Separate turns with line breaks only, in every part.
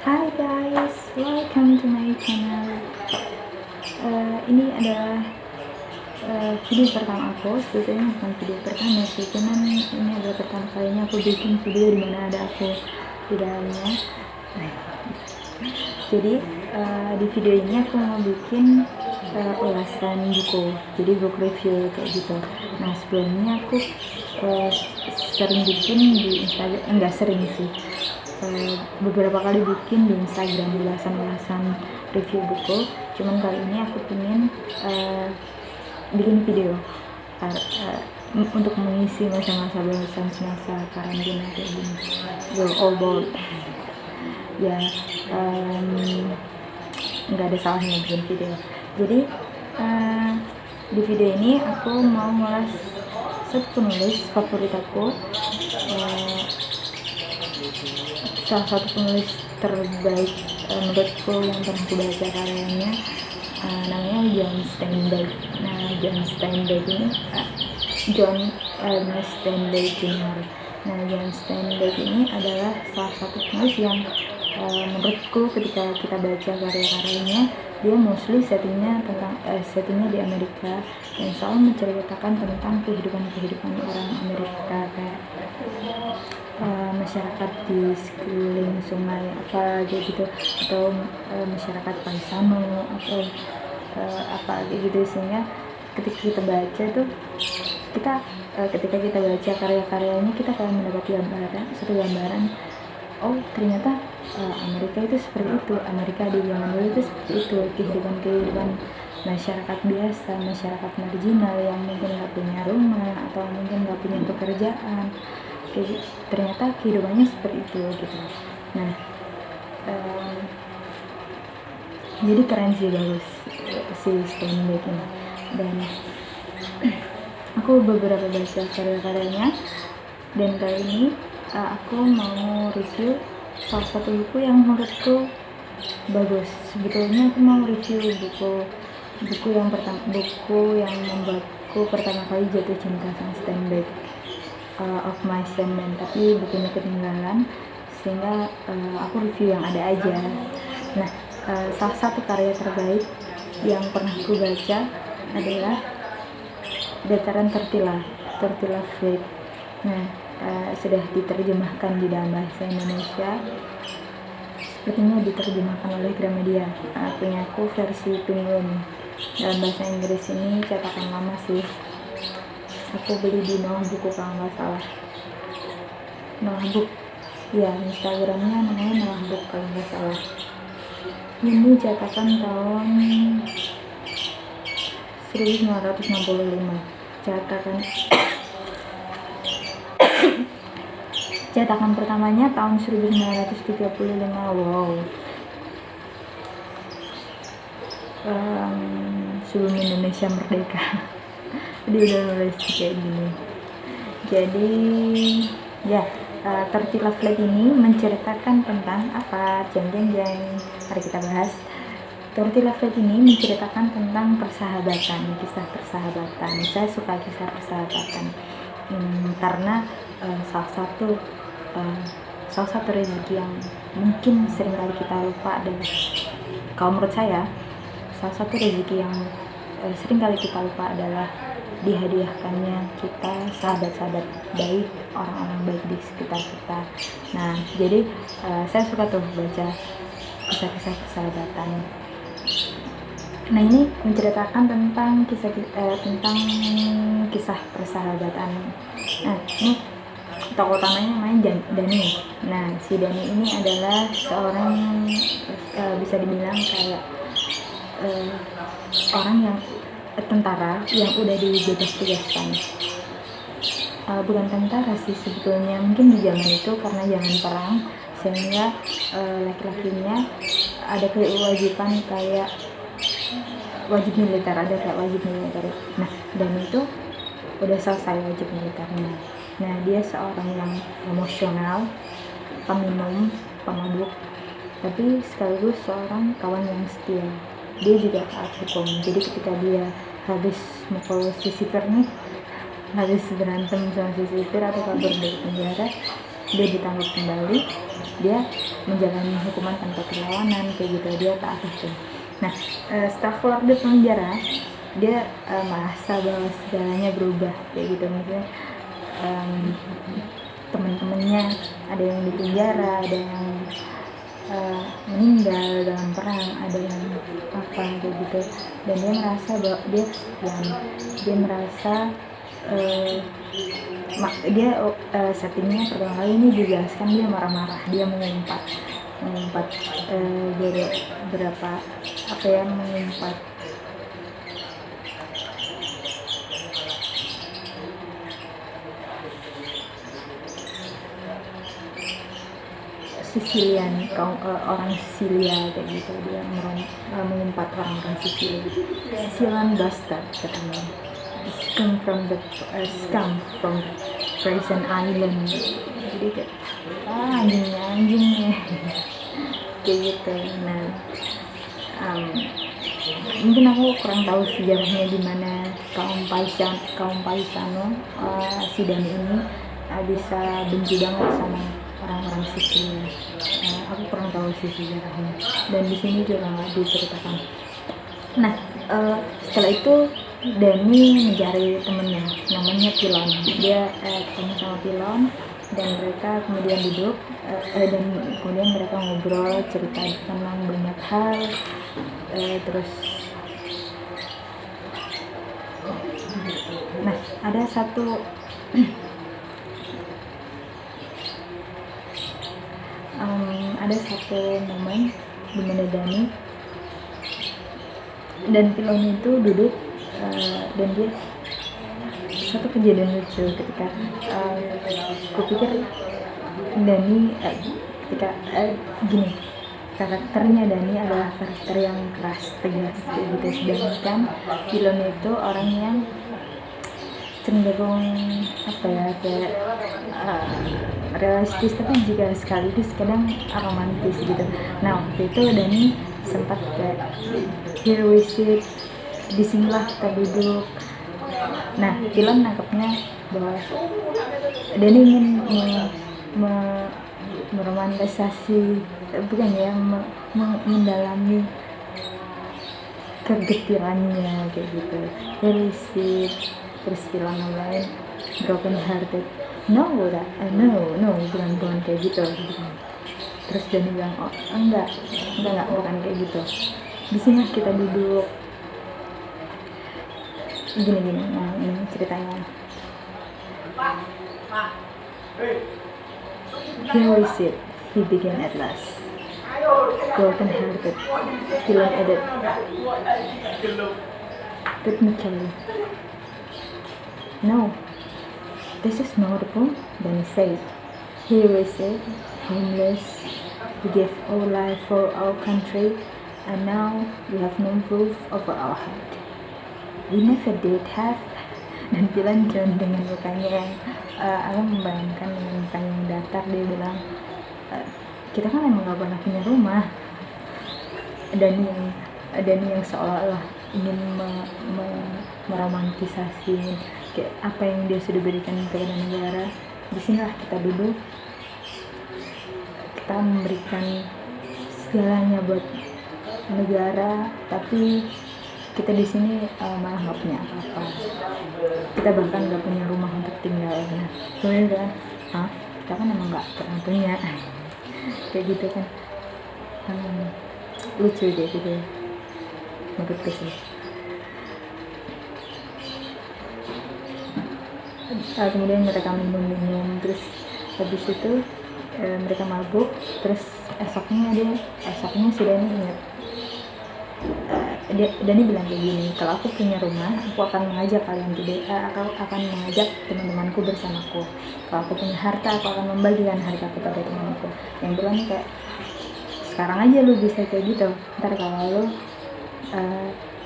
Hi guys, welcome to my channel. Ini adalah video pertama aku. Sebetulnya bukan video pertama sih, cuman ini adalah pertama kalinya aku bikin video dimana ada aku di dalamnya. Jadi di video ini aku mau bikin ulasan buku, jadi book review kayak gitu. Nah sebelumnya aku sering bikin di Instagram, enggak sering sih, beberapa kali bikin di Instagram ulasan-ulasan review buku. Cuman kali ini aku pengen bikin video untuk mengisi masa-masa bosan semasa karantina kayak gini, go all bold ya. Nggak ada salahnya bikin video. Jadi di video ini aku mau ngulas satu penulis favorit aku, salah satu penulis terbaik menurutku yang pernah aku baca karyanya, namanya John Steinbeck. Nah John Steinbeck ini John Ernest Steinbeck Jr. Nah John Steinbeck ini adalah salah satu penulis yang menurutku ketika kita baca karya-karyanya, dia mostly settingnya di Amerika dan selalu menceritakan tentang kehidupan orang Amerika, kayak masyarakat di sekeliling sungai apa kayak gitu, atau masyarakat paisano atau apa kayak gitu. Sehingga ketika kita baca tuh, ketika kita baca karya-karyanya, kita kayak mendapat satu gambaran, oh ternyata Amerika itu seperti itu, Amerika di zaman dulu itu seperti itu, kehidupan masyarakat biasa, masyarakat marginal yang mungkin nggak punya rumah atau mungkin nggak punya pekerjaan, ternyata kehidupannya seperti itu gitu. Nah jadi keren sih, bagus si Steinbeck ini. Dan aku beberapa baca karya-karyanya, dan kali ini aku mau review salah satu buku yang menurutku bagus. Sebetulnya aku mau review buku yang membuatku pertama kali jatuh cinta sama Steinbeck, Of Mice and Men, tapi bukunya ketinggalan sehingga aku review yang ada aja. Nah salah satu karya terbaik yang pernah aku baca adalah Dataran Tertilah Fleet. Nah sudah diterjemahkan di dalam bahasa Indonesia, sepertinya diterjemahkan oleh Gramedia. Punya aku versi Penguin. Dalam bahasa Inggris ini cetakan lama sih, aku beli di Noah Buku kalau nggak salah. Noah Book ya, Instagramnya namanya Noah Book kalau nggak salah. Ini cetakan tahun 1965. Cetakan pertamanya tahun 1935. Wow. Sebelum Indonesia merdeka. Dia udah nulis kayak gini. Jadi ya, Tertilah Fleet ini menceritakan tentang apa? Jeng. Mari kita bahas. Tertilah Fleet ini menceritakan tentang persahabatan, kisah persahabatan. Saya suka kisah persahabatan karena salah satu rezeki yang mungkin seringkali kita lupa adalah, kalau menurut saya, salah satu rezeki yang seringkali kita lupa adalah dihadiahkannya kita sahabat-sahabat baik, orang-orang baik di sekitar kita. Nah jadi saya suka tuh baca kisah-kisah persahabatan. Nah ini menceritakan tentang kisah persahabatan. Nah ini tokoh utamanya namanya Dani. Nah si Dani ini adalah seorang bisa dibilang kayak orang yang tentara yang udah dibebas tugaskan. Bukan tentara sih sebetulnya, mungkin di zaman itu karena zaman perang, sehingga laki-lakinya ada kewajiban kayak wajib militer, Nah dan itu udah selesai wajib militernya. Nah dia seorang yang emosional, peminum, pemabuk, tapi sekaligus seorang kawan yang setia. Dia juga taat hukum. Jadi ketika dia habis mukul si sipir nih, habis berantem sama si sipir atau kabur dari penjara, dia ditangkap kembali, dia menjalani hukuman tanpa perlawanan kayak gitu, dia taat hukum. Nah setelah keluar dari penjara, dia merasa bahwa segalanya berubah kayak gitu. Misalnya teman-temannya ada yang di penjara, ada yang meninggal dalam perang, ada yang apa kayak gitu, dan dia merasa bahwa dia merasa settingnya pertama kali ini dijelaskan dia marah-marah, dia mengumpat berapa apa ya, mengumpat Sicilian, orang Sicilia kayak gitu, dia mengumpat orang-orang Sicilia, Sicilian bastard katanya, scum from Prison Island, jadi kayak anjingnya kayak gitu. Nah mungkin aku kurang tahu sejarahnya di mana kaum Paisano si Dani ini bisa benci banget sama orang-orang Sicilia. Aku kurang tahu sih sejarahnya, dan di sini juga nggak diceritakan. Nah setelah itu Dani mencari temennya namanya Pilon. Dia ketemu sama Pilon, dan mereka kemudian duduk dan kemudian mereka ngobrol, cerita tentang banyak hal. Terus nah ada satu momen di mana Dani dan Pilon itu duduk dan dia satu kejadian lucu ketika kupikir Dani ketika gini, karakternya Dani adalah karakter yang keras, tegas gitu, sedangkan Pilon itu orang yang cenderung apa ya, kayak realistis tapi juga sekaligus kadang romantis gitu. Nah waktu itu Dani sempat kayak here we sit, disinilah kita duduk. Nah Pilon nangkepnya bahwa Dani ingin meromantisasi, bukan ya, mendalami kegetirannya kayak gitu, here we sit. Terus Pilon lain broken hearted, no bukan kayak gitu. Terus Dani bilang enggak bukan kayak gitu, di sini kita duduk gini. Nah ini ceritanya, here we sit, he began at last, broken hearted. Pilon added rhythmically, no, this is not the point. Then he said, here we sit, homeless, we gave our life for our country, and now we have no roof over our head. We never did have. Dan Pilon dengan mukanya yang aku membayangkan dengan mukanya yang datar, dia bilang kita kan emang gak pernah punya rumah. Dani yang seolah-olah ingin meromantisasi kayak apa yang dia sudah berikan kepada negara. Disinilah kita duduk, kita memberikan segalanya buat negara, tapi kita di sini malah nggak punya apa-apa. Kita bahkan nggak punya rumah untuk tinggal. Nah kemudian kita kan emang nggak pernah punya kayak gitu kan. Lucu deh gitu menurutku sih. Kemudian mereka minum, terus habis itu mereka mabuk. Terus esoknya si Dani ingat, Dani bilang kayak gini, kalau aku punya rumah, aku akan mengajak aku akan mengajak teman-temanku bersamaku. Kalau aku punya harta, aku akan membagikan harta kepada temanku. Yang bilang kayak, sekarang aja lu bisa kayak gitu, ntar kalau lu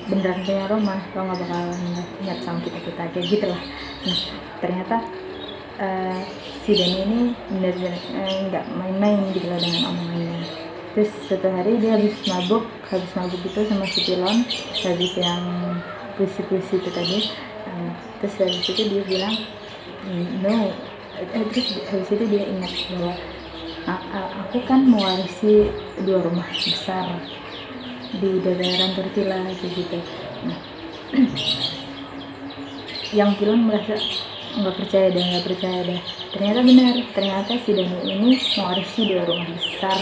beneran punya rumah, lo nggak bakalan ingat sama kita kayak gitu lah. Nah ternyata si Dani ini bener-bener nggak main-main gitu loh dengan omongannya. Terus suatu hari dia habis mabuk itu sama si Pilon, habis yang puisi itu tadi. Terus habis itu dia bilang, no, terus habis itu dia ingat bahwa aku kan mewarisi 2 rumah besar di dataran Turkila gitu. Nah, yang Pilon merasa nggak percaya dah. Ternyata benar, ternyata si Dani ini mewarisi 2 rumah besar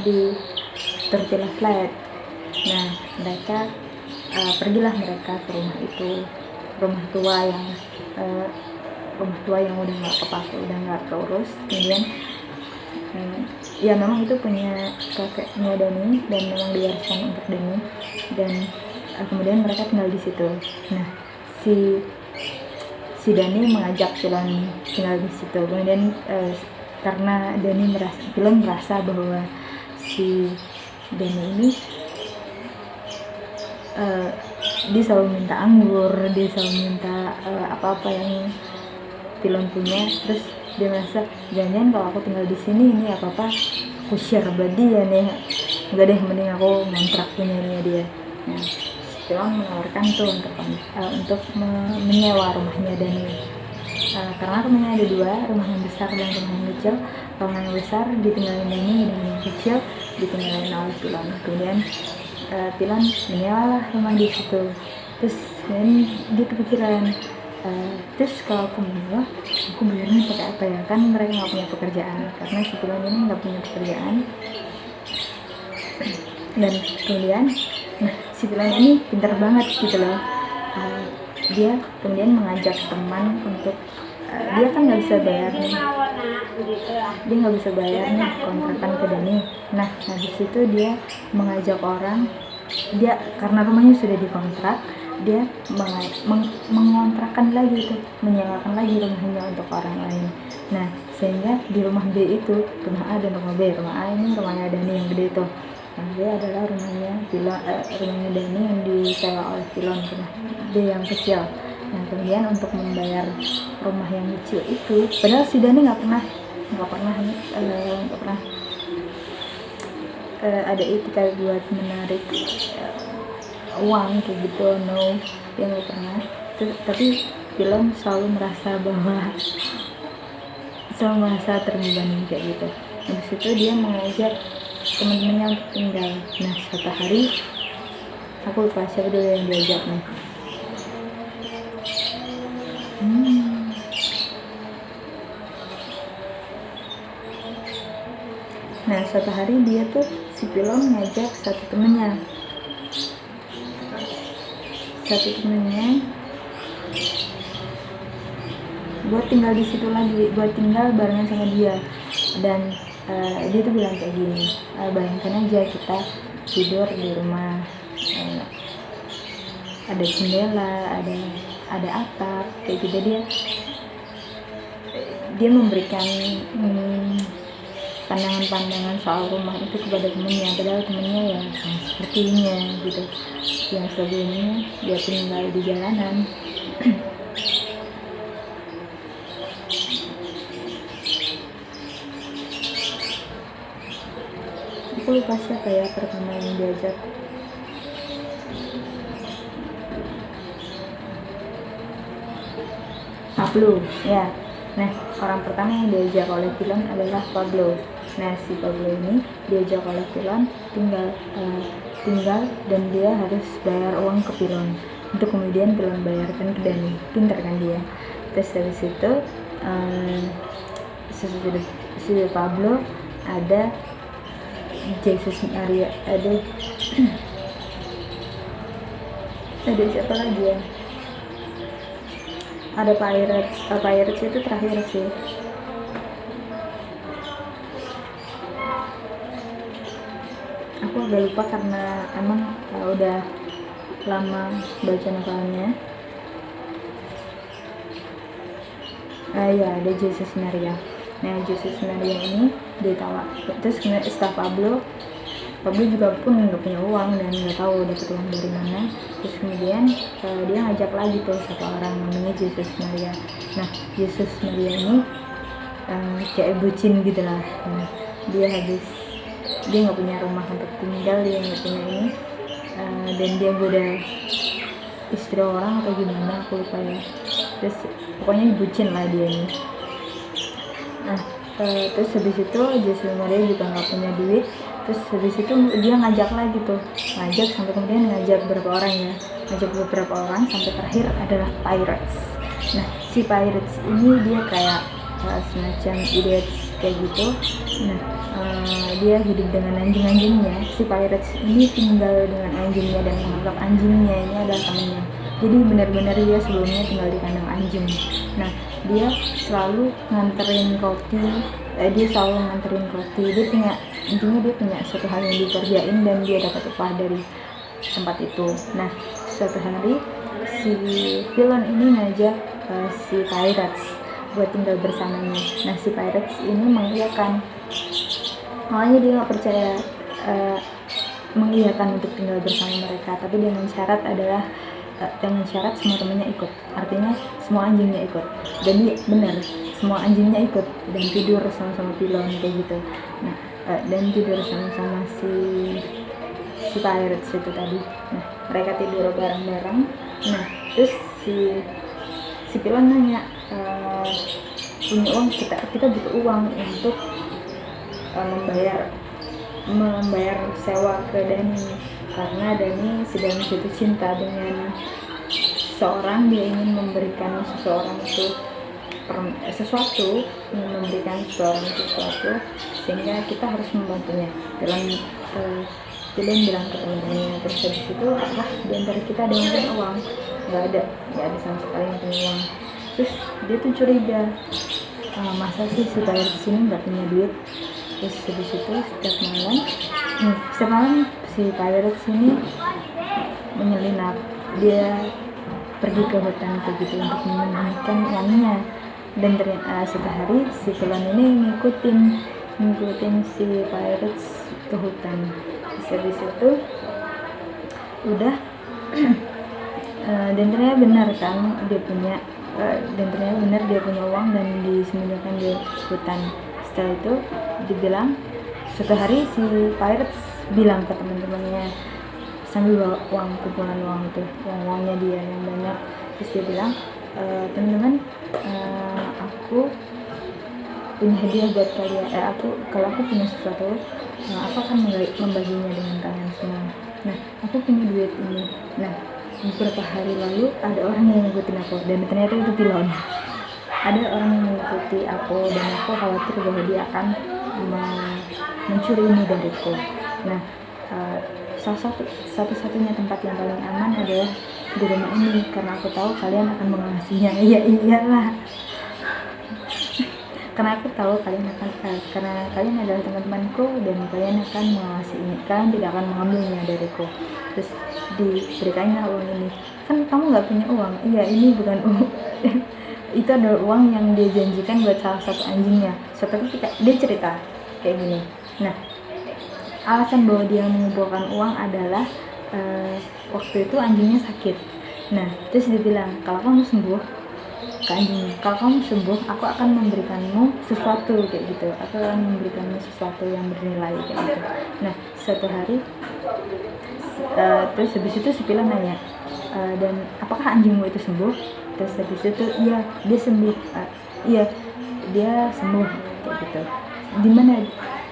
di Turkila Flat. Nah, mereka pergilah mereka ke rumah itu, rumah tua yang udah nggak kepake, udah nggak keurus. Kemudian ya memang itu punya kakeknya Dani dan memang diwariskan untuk Dani, dan kemudian mereka tinggal di situ. Nah, si Dani mengajak Pilon tinggal di situ. Kemudian karena Pilon merasa bahwa si Dani ini dia selalu minta anggur, dia selalu minta apa-apa yang Pilon punya. Terus dia merasa jangan-jangan kalau aku tinggal di sini ini apa-apa aku share buat dia nih, enggak deh, mending aku ngontrak punyanya dia. Nah, Pilon menawarkan tuh untuk menyewa rumahnya Dani. Karena rumahnya ada 2, rumah yang besar dan rumah yang kecil. Rumah yang besar ditinggalin Dani dan yang kecil ditinggalin oleh Pilon. Kemudian Pilon menyewalah rumah di situ. Terus dia kepikiran, terus kalau aku menyewa, aku bayarnya pakai apa ya? Kan mereka nggak punya pekerjaan, karena si Pilon ini nggak punya pekerjaan. Dan kemudian si Pilon ini pintar banget gitu loh. Dia kemudian mengajak teman untuk dia kan nggak bisa bayar nih, kontrakan ke Dani. Nah di situ dia mengajak orang, dia karena rumahnya sudah dikontrak, dia mengontrakkan lagi itu, menyewakan lagi rumahnya untuk orang lain. Nah sehingga di rumah B itu, rumah A dan rumah B, rumah A ini rumahnya Dani yang gede itu, rumah B adalah rumahnya Dani yang disewa oleh Pilon, rumah B yang kecil. Nah kemudian untuk membayar rumah yang kecil itu, padahal si Dani nggak pernah ada itikad buat menarik uang kayak gitu, no, dia nggak pernah. Tapi Pilon selalu merasa terbebani kayak gitu. Habis itu dia mengajak teman-temannya untuk tinggal. Nah suatu hari, aku lupa siapa dulu yang diajak nih. Nah suatu hari dia tuh, si Pilon ngajak satu temennya buat tinggal di situ lagi, buat tinggal barengan sama dia. Dan dia tuh bilang kayak gini, bayangkan aja kita tidur di rumah, ada jendela, ada atap kayak gitu. Dia memberikan pandangan-pandangan soal rumah itu kepada temennya, padahal temennya ya sama sepertinya gitu, yang sebelumnya dia tinggal di jalanan. Aku lupa siapa ya pertama yang diajak. Pablo ya. Nah orang pertama yang diajak oleh Pilon adalah Pablo. Nah si Pablo ini diajak oleh Pilon tinggal dan dia harus bayar uang ke Pilon untuk kemudian Pilon bayarkan ke Dani. Pintar kan dia. Terus habis itu sesudah Pablo ada Jesus Maria, ada siapa lagi ya, ada Pirates itu terakhir sih. Aku agak lupa karena emang udah lama baca novelnya. Ya ada Jesus Maria. Nah Jesus Maria ini ditawar, terus setelah Pablo juga pun nggak punya uang dan nggak tahu dapat uang dari mana. Terus kemudian dia ngajak lagi tuh satu orang namanya Jesus Maria. Nah Jesus Maria ini kayak bucin gitu lah. Nah, dia nggak punya rumah untuk tinggal, dia nggak punya ini, dan dia goda istri orang atau gimana aku lupa ya. Terus pokoknya bucin lah dia ini. Terus habis itu Jesse Maria juga nggak punya duit. Terus habis itu dia ngajak lagi tuh, ngajak sampai kemudian ngajak beberapa orang ya, ngajak beberapa orang sampai terakhir adalah Pirates. Nah si Pirates ini dia kayak semacam idiots kayak gitu. Nah dia hidup dengan anjing-anjingnya. Si Pirates ini tinggal dengan anjingnya dan menganggap anjingnya ini adalah temannya. Jadi benar-benar dia sebelumnya tinggal di kandang anjing. Nah dia selalu nganterin roti, dia punya, intinya dia punya suatu hal yang dikerjain dan dia dapat upah dari tempat itu. Nah suatu hari si villain ini ngajak si Pirates buat tinggal bersamanya. Nah si Pirates ini mengiyakan, awalnya dia nggak percaya, mengiyakan untuk tinggal bersama mereka, tapi dengan syarat adalah dengan syarat semua temannya ikut, artinya semua anjingnya ikut. Dan dia benar, semua anjingnya ikut dan tidur sama-sama pilon kayak gitu. Nah dan tidur sama-sama si Pirates itu tadi. Nah mereka tidur bareng-bareng. Nah terus si pilon nanya, punya uang, kita butuh uang untuk membayar sewa ke Dani, karena Dani sedang jatuh cinta dengan seseorang. Dia ingin memberikan seseorang itu sesuatu, sehingga kita harus membantunya dalam Dylan bilang ke teman-temannya. Terus habis itu di antara kita ada yang punya uang? Nggak ada sama sekali yang punya uang. Terus dia tuh curiga, masa sih si Pirates di sini nggak punya duit. Terus habis itu setiap malam si Pirates ini menyelinap, dia pergi ke hutan kayak gitu untuk menemukan uangnya. Dan ternyata suatu hari si villain ini ngikutin si Pirates ke hutan. Terus habis itu udah dan ternyata benar kan dia punya uang dan disembunyikan di hutan. Setelah itu dibilang, suatu hari si Pirates bilang ke teman-temannya sambil bawa kumpulan uangnya dia yang banyak. Terus dia bilang, teman-teman, aku punya hadiah buat kalian. Kalau aku punya sesuatu, aku akan membaginya dengan kalian semua. Nah aku punya duit ini. Nah beberapa hari lalu ada orang yang ngikutin aku, dan ternyata itu pilon. Ada orang yang mengikuti aku dan aku khawatir bahwa dia akan mencuri ini dariku. Nah satu-satunya tempat yang paling aman adalah di rumah ini, karena aku tahu kalian akan mengawasinya. Iyalah karena aku tahu karena kalian adalah teman-temanku dan kalian akan mengawasi ini, kalian tidak akan mengambilnya dariku. Terus diberikannya uang ini. Kan kamu nggak punya uang. Iya, ini bukan uang itu adalah uang yang dia janjikan buat salah satu anjingnya. Suatu ketika dia cerita kayak gini. Nah alasan bahwa dia mengumpulkan uang adalah waktu itu anjingnya sakit. Nah terus dia bilang, kalau kamu sembuh, ke anjingnya, kalau kamu sembuh aku akan memberikanmu sesuatu kayak gitu, aku akan memberikanmu sesuatu yang bernilai kayak gitu. Nah suatu hari terus habis itu si pilon nanya, dan apakah anjingmu itu sembuh? Terus habis itu iya dia sembuh, dia sembuh kayak gitu. Dimana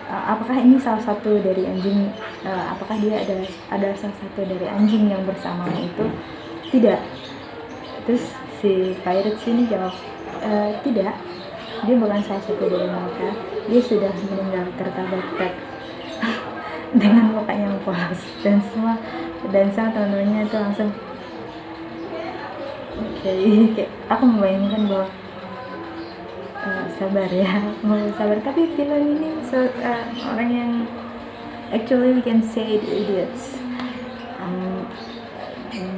apakah ini salah satu dari anjing, apakah dia ada salah satu dari anjing yang bersamamu itu? Tidak. Terus si Pirates ini jawab, tidak, dia bukan salah satu dari mereka, dia sudah meninggal tertabrak dengan muka yang polos. Dan semua teman-temannya itu langsung kayak aku membayangkan bahwa sabar ya, mau sabar. Tapi villain ini orang yang actually we can say idiots.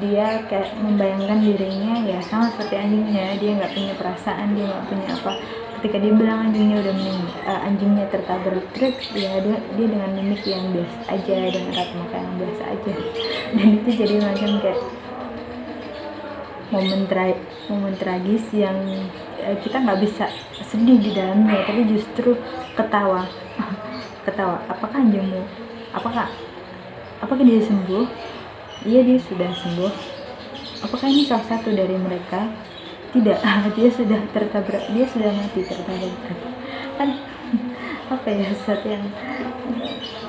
Dia kayak membayangkan dirinya ya sama seperti anjingnya, dia nggak punya perasaan, dia nggak punya apa. Ketika dia bilang anjingnya udah anjingnya tertabrak truk, ya dia dengan mimik yang biasa aja, dengan raut muka yang biasa aja. Dan itu jadi macam kayak momen tragis yang kita nggak bisa sedih di dalamnya, tapi justru ketawa. Apakah anjingmu, apakah dia sembuh? Iya, dia sudah sembuh. Apakah ini salah satu dari mereka? Tidak, dia sudah tertabrak, dia sudah mati tertabrak. Kan apa ya, sesuatu yang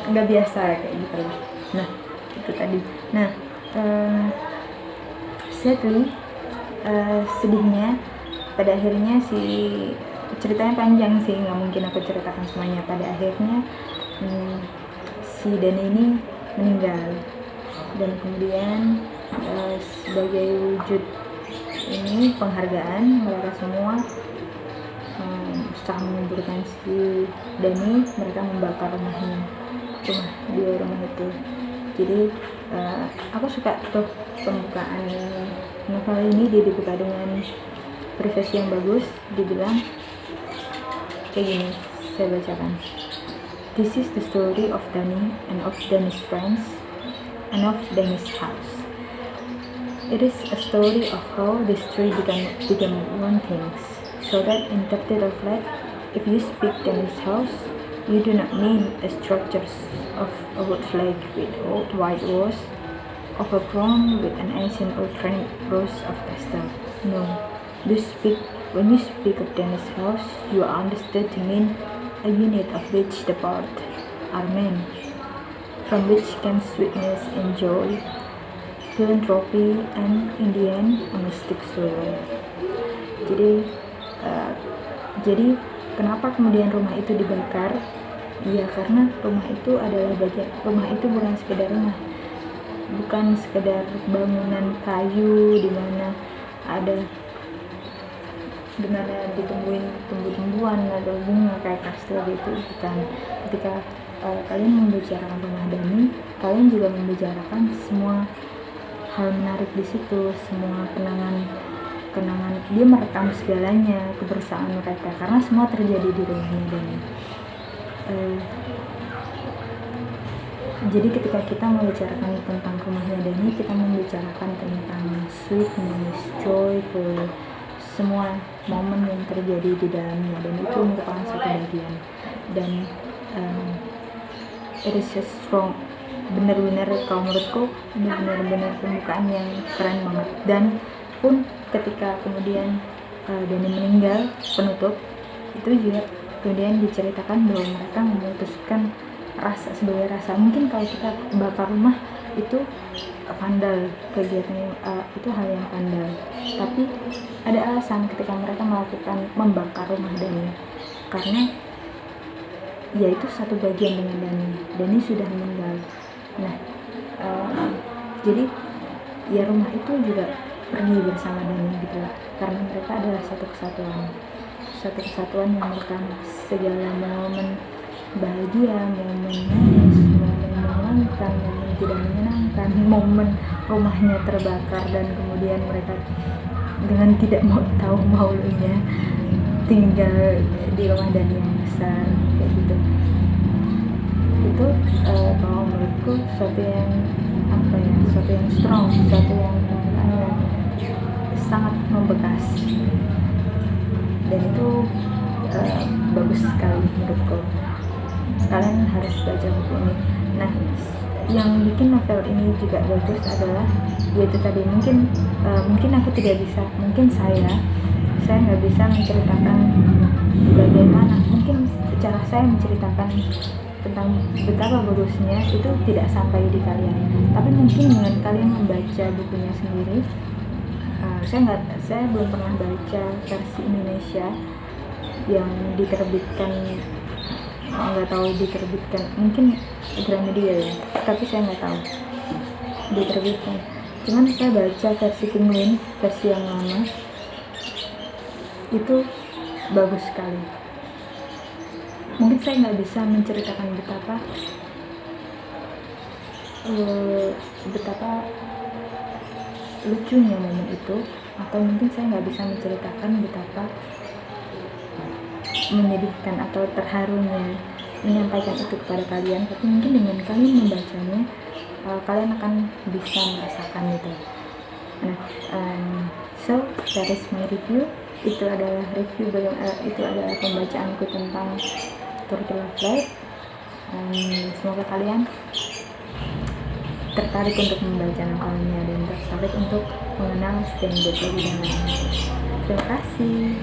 nggak biasa kayak gitu loh. Nah itu tadi. Nah sadly, sedihnya pada akhirnya ceritanya panjang sih, nggak mungkin aku ceritakan semuanya. Pada akhirnya si Dani ini meninggal, dan kemudian sebagai wujud ini penghargaan mereka semua, setelah menguburkan si Dani, mereka membakar rumah itu. Jadi aku suka tuh pembukaan novel ini, dia dibuka dengan privasi yang bagus. Dibilang kayak gini, saya bacakan. This is the story of Dani and of Dani's friends and of Dani's house. It is a story of how these three became one things, so that in capital flag, if you speak Dani's house, you do not mean a structure of a wood flag with old white walls, overgrown with an ancient old granite rose of castle. No, when you speak of Dani's house, you are understood to mean a unit of which the parts are men, from which can sweetness and joy, philanthropy, and in the end a mystic sorrow. Jadi kenapa kemudian rumah itu dibakar? Ya karena rumah itu bukan sekedar rumah, bukan sekedar bangunan kayu di mana ditumbuhin tumbuh-tumbuhan atau bunga kayak kastil gitu, bukan. Ketika kalian membicarakan rumah Dani, kalian juga membicarakan semua hal menarik di situ, semua kenangan. Dia merekam segalanya, kebersamaan mereka, karena semua terjadi di rumahnya Dani. Jadi ketika kita membicarakan tentang rumahnya Dani, kita membicarakan tentang sweetness, joyful, semua momen yang terjadi di dalamnya, dan itu merupakan satu bagian. Dan it is a strong, benar-benar kalau menurutku ini benar-benar pembukaan yang keren banget. Dan pun ketika kemudian Dani meninggal, penutup itu juga kemudian diceritakan bahwa mereka memutuskan sebagai rasa, mungkin kalau kita bakar rumah itu vandal, kegiatan itu hal yang vandal, tapi ada alasan ketika mereka membakar rumah Dani, karena ya itu satu bagian dengan Dani sudah meninggal. Nah jadi ya rumah itu juga pergi bersama Dani gitu lah, karena mereka adalah satu kesatuan yang merekam segala momen bahagia, momen manis, momen menyenangkan, momen tidak menyenangkan, momen rumahnya terbakar dan kemudian mereka dengan tidak mau tahu malunya tinggal di rumah Dani yang besar kayak gitu. Itu kalau menurutku suatu yang strong, suatu yang sangat membekas, dan itu bagus sekali menurutku. Kalian harus baca buku ini. Nah, yang bikin novel ini juga bagus adalah yaitu tadi, mungkin aku tidak bisa, mungkin saya nggak bisa menceritakan bagaimana, mungkin cara saya menceritakan tentang betapa bagusnya itu tidak sampai di kalian, tapi mungkin dengan kalian membaca bukunya sendiri. Saya belum pernah baca versi Indonesia yang diterbitkan, nggak tahu diterbitkan, mungkin Gramedia ya, tapi saya nggak tahu diterbitkan. Cuman saya baca versi Penguin, versi yang lama, itu bagus sekali. Mungkin saya nggak bisa menceritakan betapa lucunya momen itu, atau mungkin saya nggak bisa menceritakan betapa menyedihkan atau terharunya menyampaikan itu kepada kalian, tapi mungkin dengan kalian membacanya kalian akan bisa merasakan itu. Nah, so that is my review. Itu adalah pembacaanku tentang Turtle of Life. Semoga kalian tertarik untuk membaca novelnya dan tertarik untuk mengenal Stein Gottlieb lebih dalam. Terima kasih.